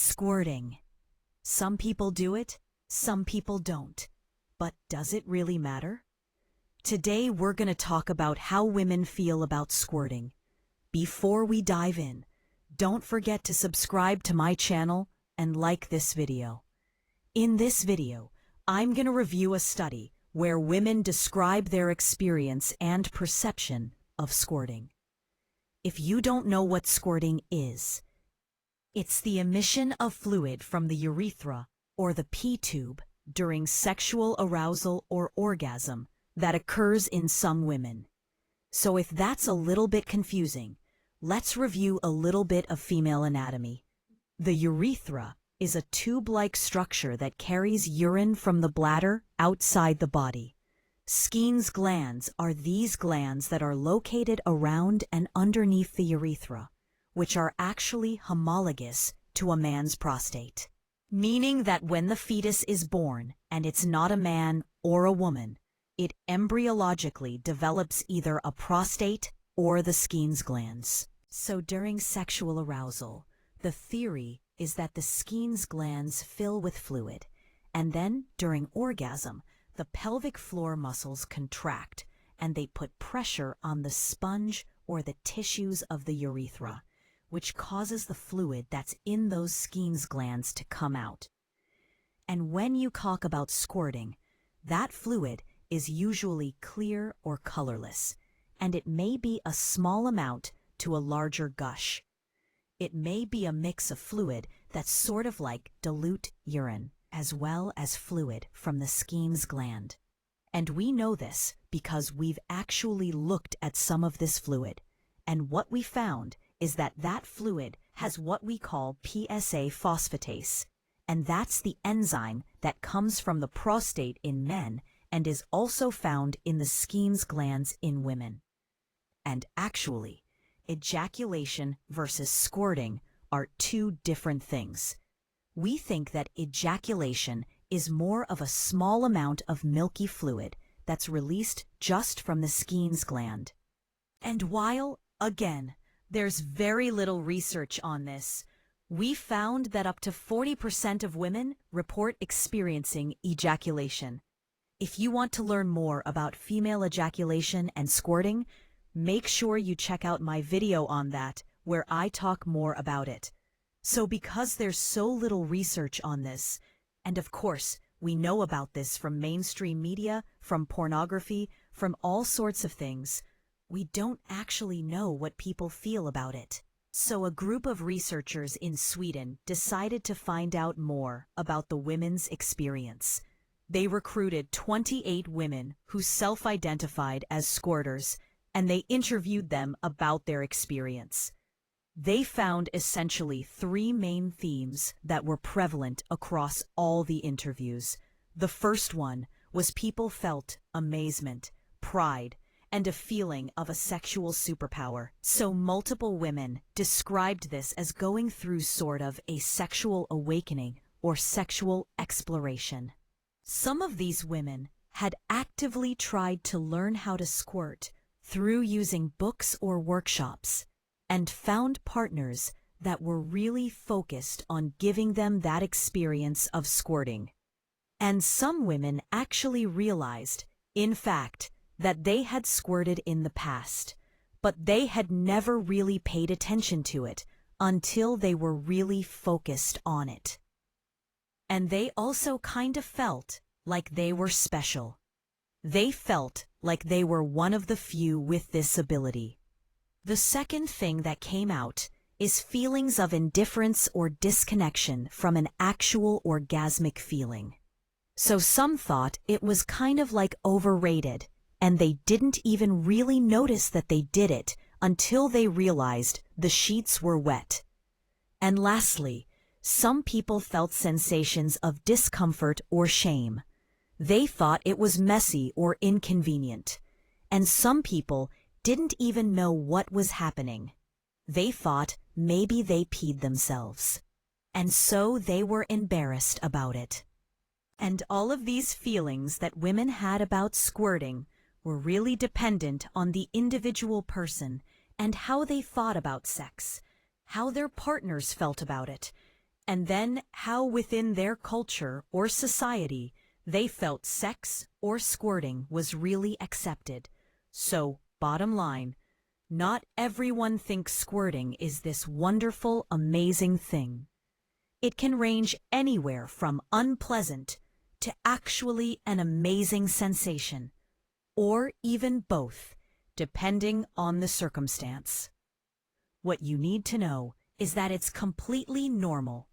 Squirting. Some people do it, some people don't. But does it really matter? Today we're going to talk about how women feel about squirting. Before we dive in, don't forget to subscribe to my channel and like this video. In this video, I'm going to review a study where women describe their experience and perception of squirting. If you don't know what squirting is, it's the emission of fluid from the urethra or the P-tube during sexual arousal or orgasm that occurs in some women. So if that's a little bit confusing, let's review a little bit of female anatomy. The urethra is a tube-like structure that carries urine from the bladder outside the body. Skene's glands are these glands that are located around and underneath the urethra, which are actually homologous to a man's prostate, meaning that when the fetus is born and it's not a man or a woman, it embryologically develops either a prostate or the Skene's glands. So during sexual arousal, the theory is that the Skene's glands fill with fluid, and then during orgasm, the pelvic floor muscles contract and they put pressure on the sponge or the tissues of the urethra, which causes the fluid that's in those Skene's glands to come out. And when you talk about squirting, that fluid is usually clear or colorless, and it may be a small amount to a larger gush. It may be a mix of fluid that's sort of like dilute urine, as well as fluid from the Skene's gland. And we know this because we've actually looked at some of this fluid, and what we found is that that fluid has what we call PSA phosphatase, and that's the enzyme that comes from the prostate in men and is also found in the Skene's glands in women. And actually, ejaculation versus squirting are two different things. We think that ejaculation is more of a small amount of milky fluid that's released just from the Skene's gland. And while, again, there's very little research on this, we found that up to 40% of women report experiencing ejaculation. If you want to learn more about female ejaculation and squirting, make sure you check out my video on that, where I talk more about it. So because there's so little research on this, and of course, we know about this from mainstream media, from pornography, from all sorts of things, we don't actually know what people feel about it. So a group of researchers in Sweden decided to find out more about the women's experience. They recruited 28 women who self-identified as squirters, and they interviewed them about their experience. They found essentially three main themes that were prevalent across all the interviews. The first one was people felt amazement, pride, and a feeling of a sexual superpower. So multiple women described this as going through sort of a sexual awakening or sexual exploration. Some of these women had actively tried to learn how to squirt through using books or workshops, and found partners that were really focused on giving them that experience of squirting. And some women actually realized, in fact, that they had squirted in the past, but they had never really paid attention to it until they were really focused on it. And they also kind of felt like they were special. They felt like they were one of the few with this ability. The second thing that came out is feelings of indifference or disconnection from an actual orgasmic feeling. So some thought it was kind of like overrated, and they didn't even really notice that they did it until they realized the sheets were wet. And lastly, some people felt sensations of discomfort or shame. They thought it was messy or inconvenient. And some people didn't even know what was happening. They thought maybe they peed themselves. And so they were embarrassed about it. And all of these feelings that women had about squirting were really dependent on the individual person and how they thought about sex, how their partners felt about it, and then how within their culture or society they felt sex or squirting was really accepted. So, bottom line, not everyone thinks squirting is this wonderful, amazing thing. It can range anywhere from unpleasant to actually an amazing sensation, or even both, depending on the circumstance. What you need to know is that it's completely normal,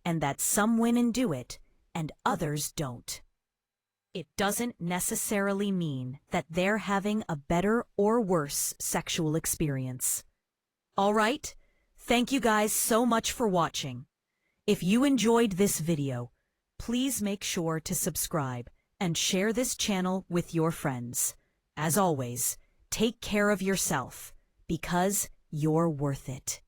and that some women do it and others don't. It doesn't necessarily mean that they're having a better or worse sexual experience. All right, thank you guys so much for watching. If you enjoyed this video, please make sure to subscribe and share this channel with your friends. As always, take care of yourself, because you're worth it.